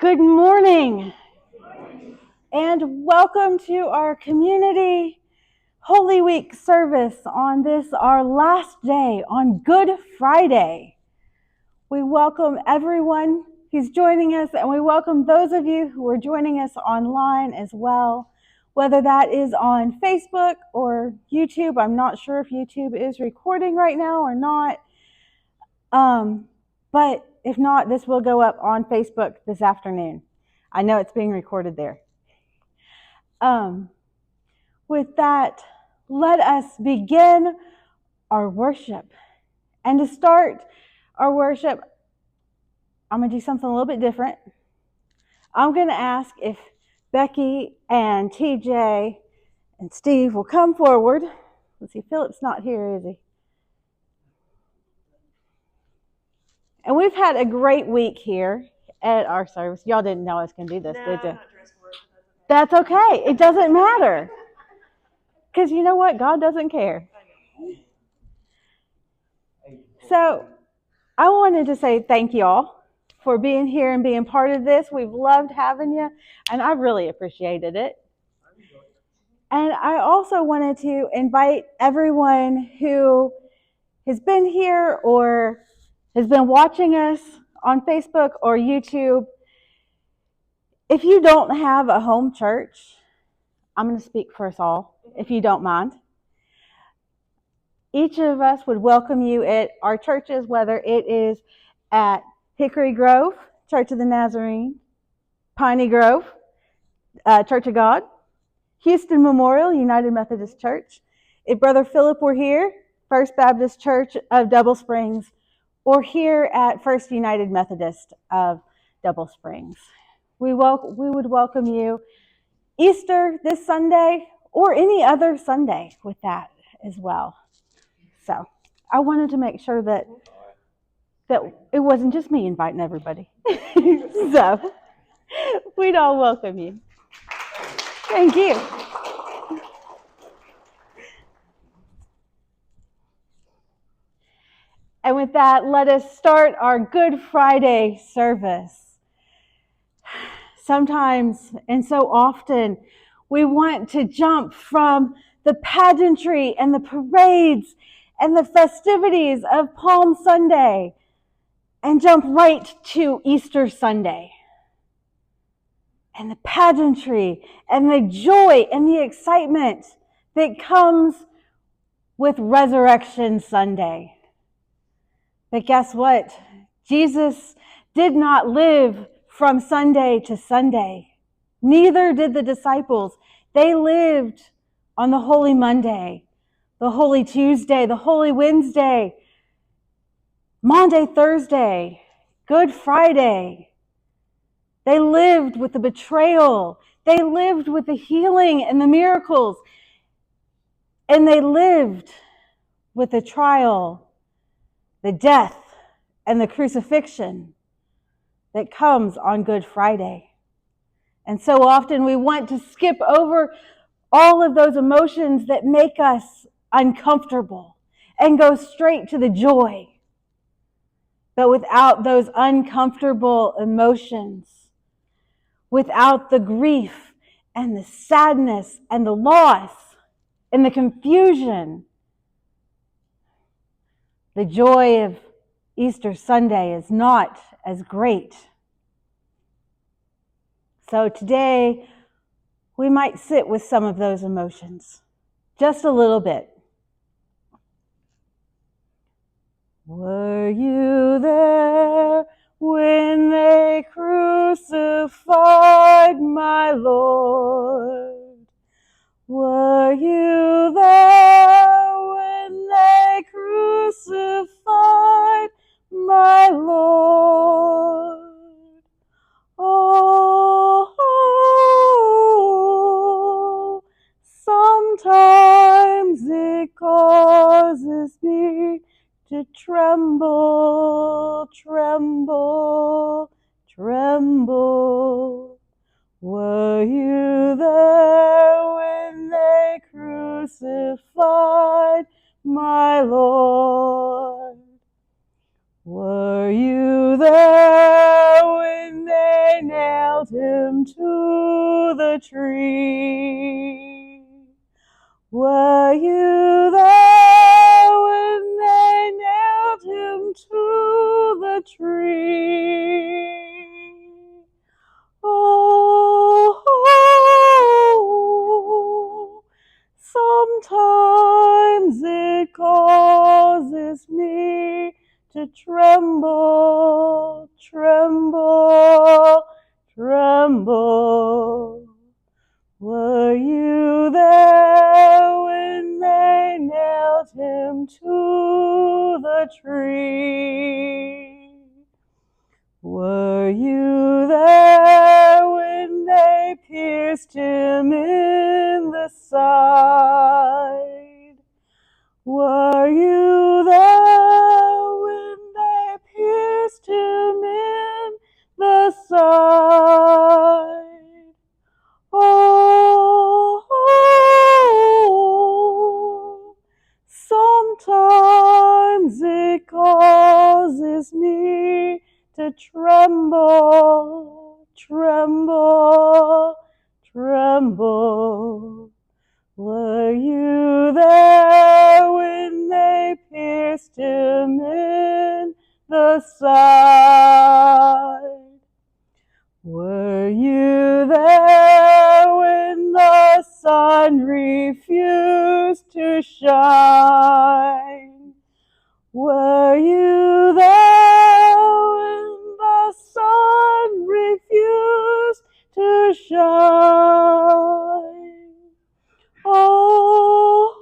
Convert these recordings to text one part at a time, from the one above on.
Good morning, and welcome to our community Holy Week service on this, our last day on Good Friday. We welcome everyone who's joining us, and we welcome those of you who are joining us online as well, whether that is on Facebook or YouTube. I'm not sure if YouTube is recording right now or not, but if not, this will go up on Facebook this afternoon. I know it's being recorded there. With that, let us begin our worship. And to start our worship, I'm going to do something a little bit different. I'm going to ask if Becky and TJ and Steve will come forward. Let's see, Philip's not here, is he? And we've had a great week here at our service. Y'all didn't know I was going to do this, did you? That's okay. It doesn't matter. Because you know what? God doesn't care. So I wanted to say thank y'all for being here and being part of this. We've loved having you, and I really appreciated it. And I also wanted to invite everyone who has been here or has been watching us on Facebook or YouTube. If you don't have a home church, I'm going to speak for us all, if you don't mind. Each of us would welcome you at our churches, whether it is at Hickory Grove, Church of the Nazarene, Piney Grove, Church of God, Houston Memorial, United Methodist Church. If Brother Philip were here, First Baptist Church of Double Springs, or here at First United Methodist of Double Springs. We would welcome you Easter this Sunday or any other Sunday with that as well. So I wanted to make sure that it wasn't just me inviting everybody. So we'd all welcome you. Thank you. And with that, let us start our Good Friday service. Sometimes, and so often, we want to jump from the pageantry and the parades and the festivities of Palm Sunday and jump right to Easter Sunday. And the pageantry and the joy and the excitement that comes with Resurrection Sunday. But guess what? Jesus did not live from Sunday to Sunday. Neither did the disciples. They lived on the Holy Monday, the Holy Tuesday, the Holy Wednesday, Maundy, Thursday, Good Friday. They lived with the betrayal. They lived with the healing and the miracles. And they lived with the trial, the death, and the crucifixion that comes on Good Friday. And so often we want to skip over all of those emotions that make us uncomfortable and go straight to the joy. But without those uncomfortable emotions, without the grief and the sadness and the loss and the confusion, the joy of Easter Sunday is not as great. So today, we might sit with some of those emotions, just a little bit. Were you there when they crucified my Lord? Were you there when they crucified my Lord? Oh, sometimes it causes me to tremble, tremble, tremble. Were you there when they crucified my Lord? Were you there when they nailed tree. Were you there when they nailed him to the tree? Oh, sometimes it causes me to tremble, tremble, tremble. Were you there when they nailed him to the tree? Were you there when they pierced him in the side? Were you there when they pierced him in the side? Oh, sometimes it causes me to tremble, tremble, tremble. Were you there when they pierced him in the side? Were you there when the sun refused to shine? Were you there when the sun refused to shine? Oh,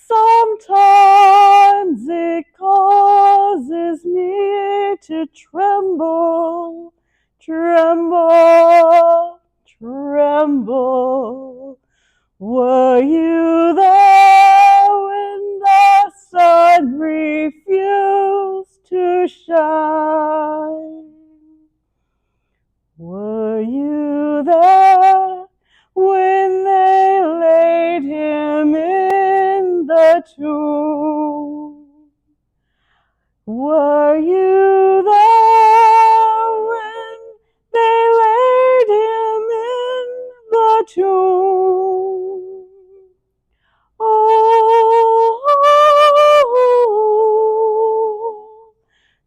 sometimes it causes me to tremble, tremble, tremble. Were you there when the sun refused to shine? Were you there when they laid him in the tomb? Were you there when they laid him in the tomb? Oh,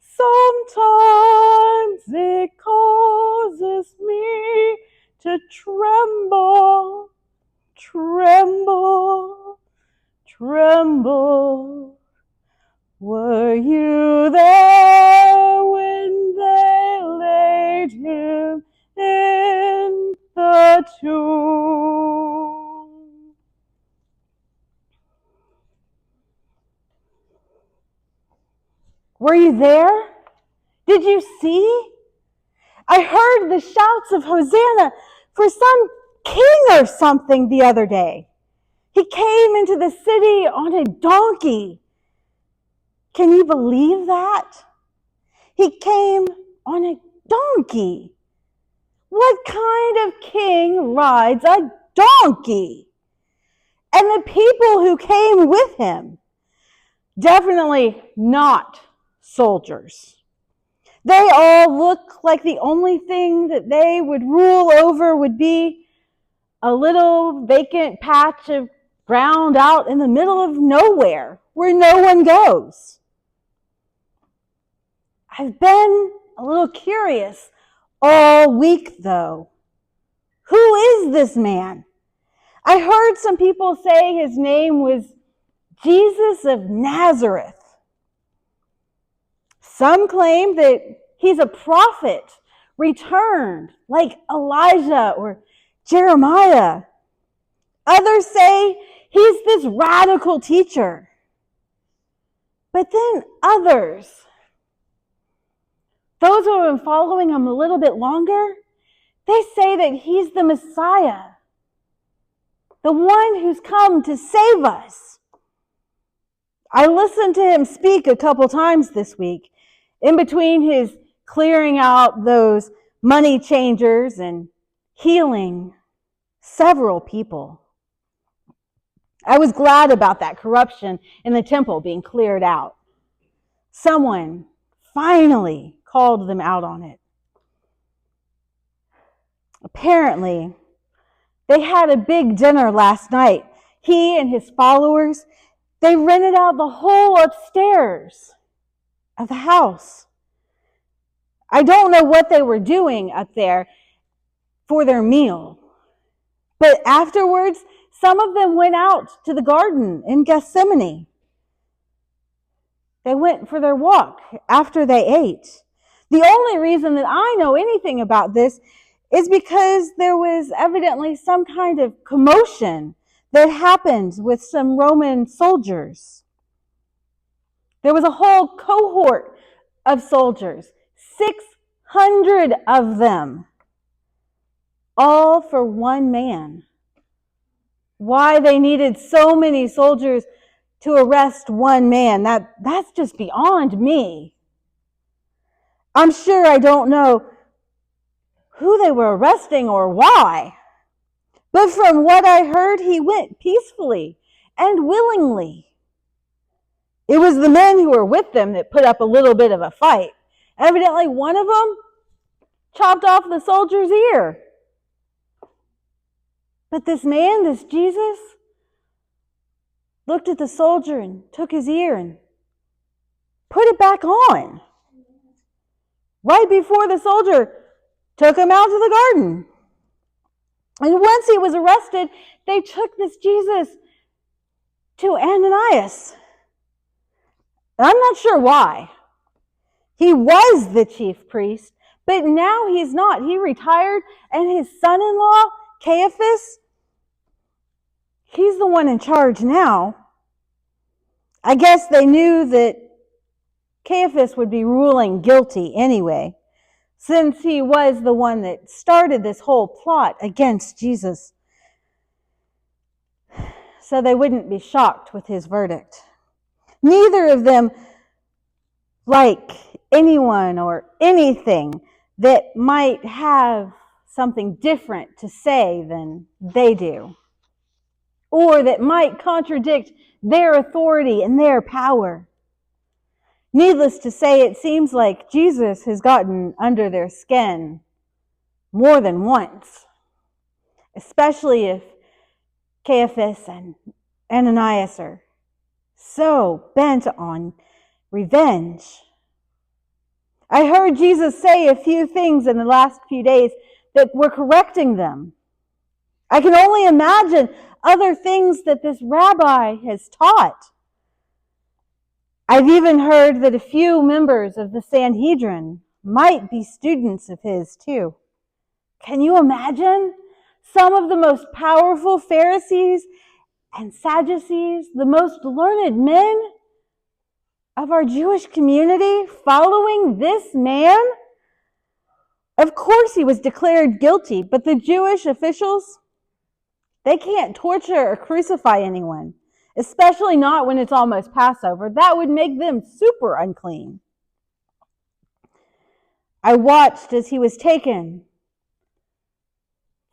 sometimes it causes me to tremble, tremble, tremble. Were you there when they laid him in the tomb? Were you there? Did you see? I heard the shouts of Hosanna for some king or something the other day. He came into the city on a donkey. Can you believe that? He came on a donkey. What kind of king rides a donkey? And the people who came with him, definitely not soldiers. They all look like the only thing that they would rule over would be a little vacant patch of ground out in the middle of nowhere where no one goes. I've been a little curious all week, though. Who is this man? I heard some people say his name was Jesus of Nazareth. Some claim that he's a prophet returned, like Elijah or Jeremiah. Others say he's this radical teacher. But then others, those who have been following him a little bit longer, they say that he's the Messiah, the one who's come to save us. I listened to him speak a couple times this week, in between his clearing out those money changers and healing several people. I was glad about that corruption in the temple being cleared out. Someone finally called them out on it. Apparently, they had a big dinner last night. He and his followers, they rented out the whole upstairs of the house. I don't know what they were doing up there for their meal, but afterwards, some of them went out to the garden in Gethsemane. They went for their walk after they ate. The only reason that I know anything about this is because there was evidently some kind of commotion that happened with some Roman soldiers. There was a whole cohort of soldiers, 600 of them, all for one man. Why they needed so many soldiers to arrest one man, that's just beyond me. I'm sure I don't know who they were arresting or why. But from what I heard, he went peacefully and willingly. It was the men who were with them that put up a little bit of a fight. Evidently, one of them chopped off the soldier's ear. But this man, this Jesus, looked at the soldier and took his ear and put it back on. Right before the soldier took him out to the garden. And once he was arrested, they took this Jesus to Ananias. And I'm not sure why. He was the chief priest, but now he's not. He retired, and his son-in-law, Caiaphas, he's the one in charge now. I guess they knew that Caiaphas would be ruling guilty anyway, since he was the one that started this whole plot against Jesus. So they wouldn't be shocked with his verdict. Neither of them like anyone or anything that might have something different to say than they do, or that might contradict their authority and their power. Needless to say, it seems like Jesus has gotten under their skin more than once, especially if Caiaphas and Ananias are so bent on revenge. I heard Jesus say a few things in the last few days that were correcting them. I can only imagine other things that this rabbi has taught. I've even heard that a few members of the Sanhedrin might be students of his too. Can you imagine some of the most powerful Pharisees and Sadducees, the most learned men of our Jewish community, following this man? Of course he was declared guilty, but the Jewish officials, they can't torture or crucify anyone, especially not when it's almost Passover. That would make them super unclean. I watched as he was taken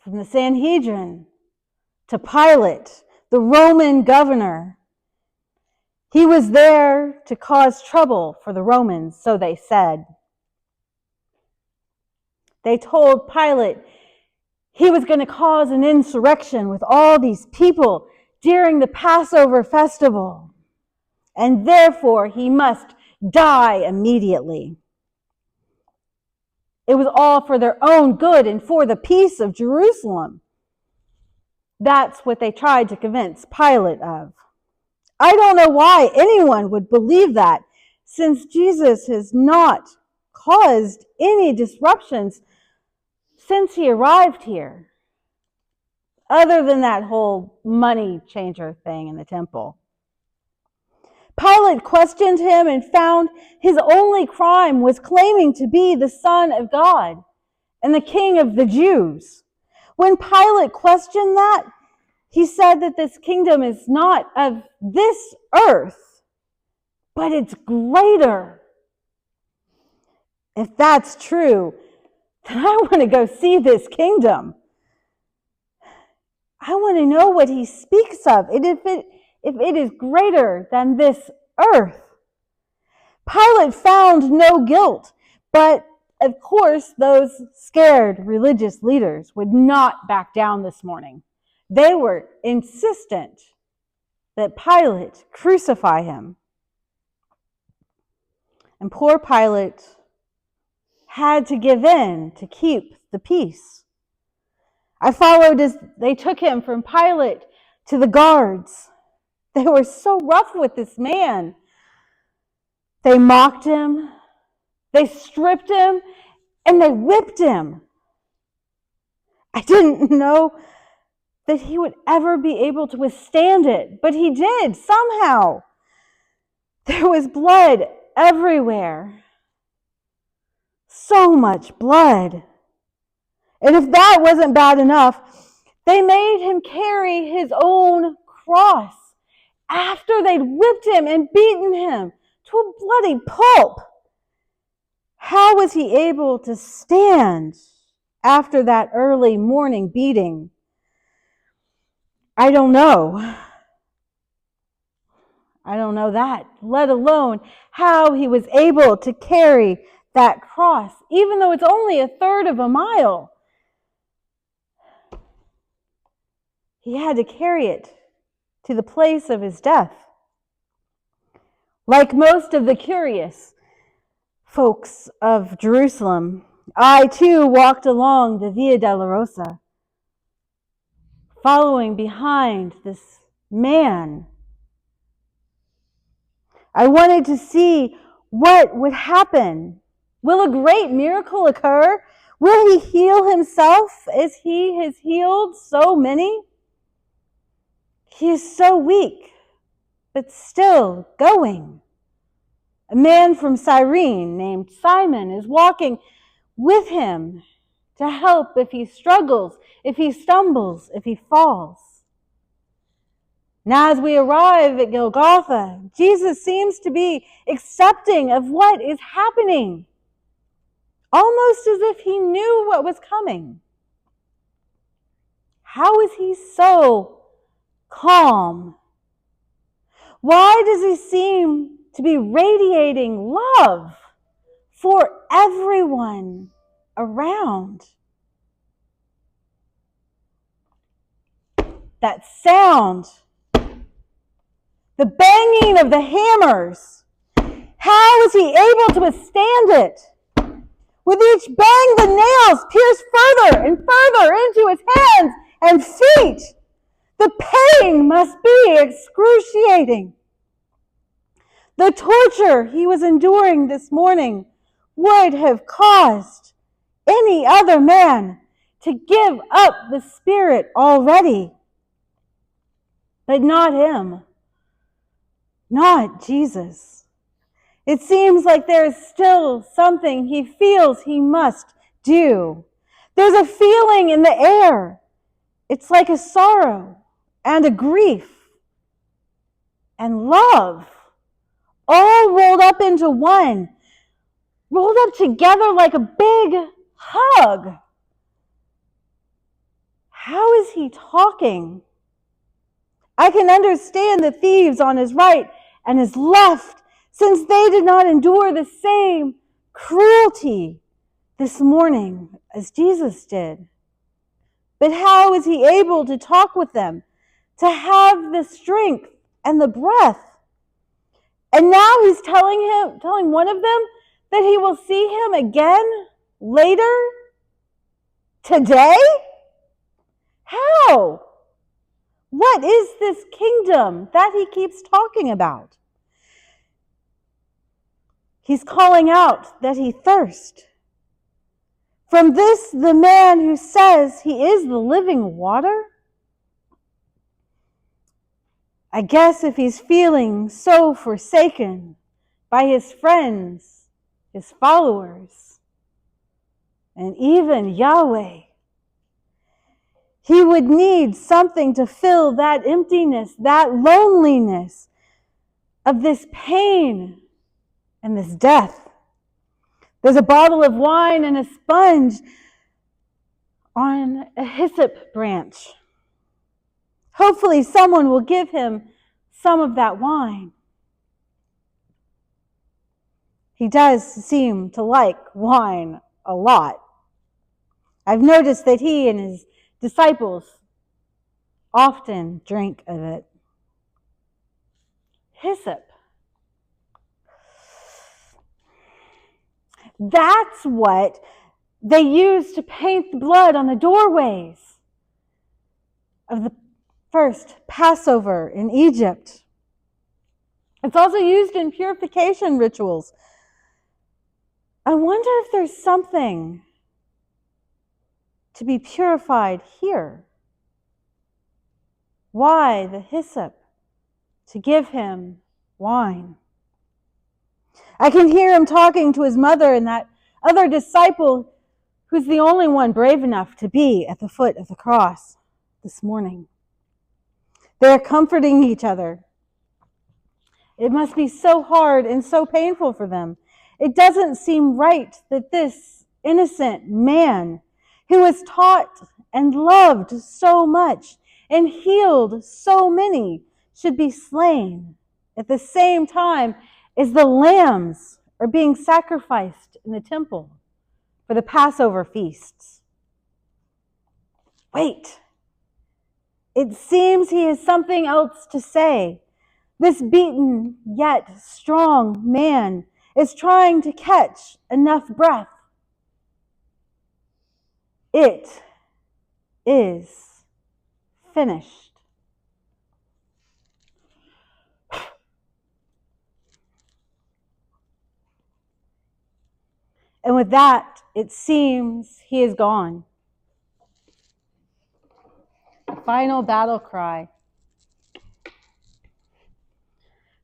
from the Sanhedrin to Pilate, the Roman governor. He was there to cause trouble for the Romans, so they said. They told Pilate he was going to cause an insurrection with all these people during the Passover festival, and therefore he must die immediately. It was all for their own good and for the peace of Jerusalem. That's what they tried to convince Pilate of. I don't know why anyone would believe that, since Jesus has not caused any disruptions since he arrived here, other than that whole money changer thing in the temple. Pilate questioned him and found his only crime was claiming to be the Son of God and the King of the Jews. When Pilate questioned that, he said that this kingdom is not of this earth, but it's greater. If that's true, then I want to go see this kingdom. I want to know what he speaks of, and if it is greater than this earth. Pilate found no guilt, but Of course, those scared religious leaders would not back down this morning. They were insistent that Pilate crucify him. And poor Pilate had to give in to keep the peace. I followed as they took him from Pilate to the guards. They were so rough with this man. They mocked him, they stripped him, and they whipped him. I didn't know that he would ever be able to withstand it, but he did somehow. There was blood everywhere. So much blood. And if that wasn't bad enough, they made him carry his own cross after they'd whipped him and beaten him to a bloody pulp. How was he able to stand after that early morning beating? I don't know. I don't know that, let alone how he was able to carry that cross, even though it's only a third of a mile. He had to carry it to the place of his death. Like most of the curious folks of Jerusalem, I too walked along the Via Dolorosa, following behind this man. I wanted to see what would happen. Will a great miracle occur? Will he heal himself as he has healed so many? He is so weak, but still going. A man from Cyrene named Simon is walking with him to help if he struggles, if he stumbles, if he falls. Now, as we arrive at Golgotha, Jesus seems to be accepting of what is happening, almost as if he knew what was coming. How is he so calm? Why does he seem to be radiating love for everyone around? That sound, the banging of the hammers, how is he able to withstand it? With each bang, the nails pierce further and further into his hands and feet. The pain must be excruciating. The torture he was enduring this morning would have caused any other man to give up the spirit already. But not him. Not Jesus. It seems like there is still something he feels he must do. There's a feeling in the air. It's like a sorrow and a grief and love, all rolled up into one, rolled up together like a big hug. How is he talking? I can understand the thieves on his right and his left, since they did not endure the same cruelty this morning as Jesus did. But how is he able to talk with them, to have the strength and the breath? And now he's telling one of them that he will see him again later today? How? What is this kingdom that he keeps talking about? He's calling out that he thirsts. From this, the man who says he is the living water? I guess if he's feeling so forsaken by his friends, his followers, and even Yahweh, he would need something to fill that emptiness, that loneliness of this pain and this death. There's a bottle of wine and a sponge on a hyssop branch. Hopefully someone will give him some of that wine. He does seem to like wine a lot. I've noticed that he and his disciples often drink of it. Hyssop. That's what they used to paint the blood on the doorways of the first Passover in Egypt. It's also used in purification rituals. I wonder if there's something to be purified here. Why the hyssop? To give him wine. I can hear him talking to his mother and that other disciple who's the only one brave enough to be at the foot of the cross this morning. They're comforting each other. It must be so hard and so painful for them. It doesn't seem right that this innocent man who was taught and loved so much and healed so many should be slain at the same time as the lambs are being sacrificed in the temple for the Passover feasts. Wait, it seems he has something else to say. This beaten yet strong man is trying to catch enough breath. It is finished. And with that, it seems he is gone. Final battle cry.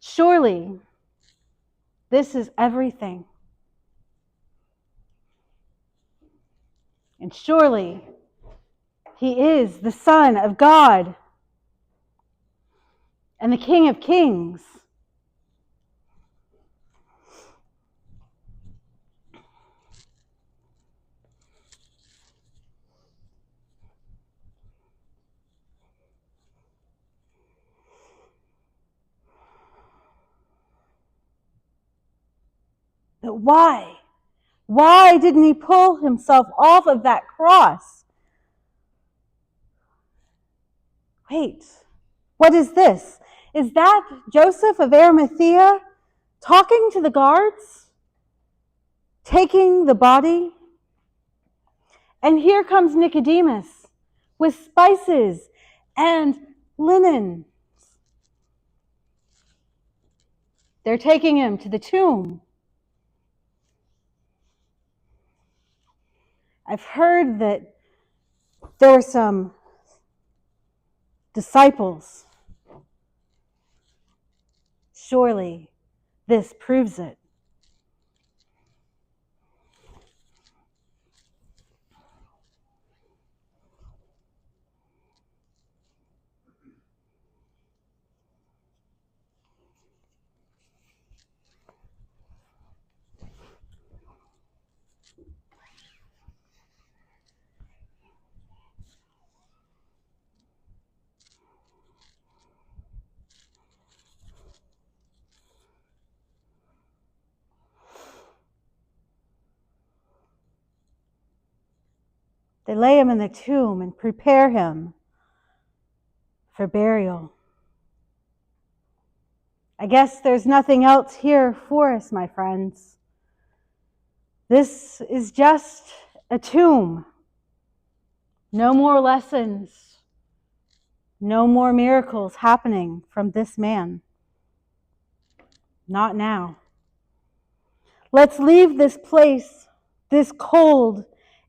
Surely, this is everything. And surely, he is the Son of God and the King of Kings. But why? Why didn't he pull himself off of that cross? Wait, what is this? Is that Joseph of Arimathea talking to the guards? Taking the body? And here comes Nicodemus with spices and linen. They're taking him to the tomb. I've heard that there were some disciples. Surely this proves it. They lay him in the tomb and prepare him for burial. I guess there's nothing else here for us, my friends. This is just a tomb. No more lessons. No more miracles happening from this man. Not now. Let's leave this place, this cold,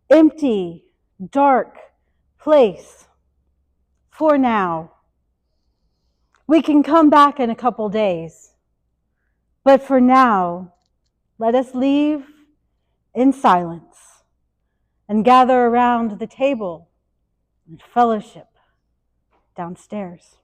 empty, dark place for now. We can come back in a couple days. But for now, let us leave in silence and gather around the table and fellowship downstairs.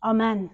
Amen.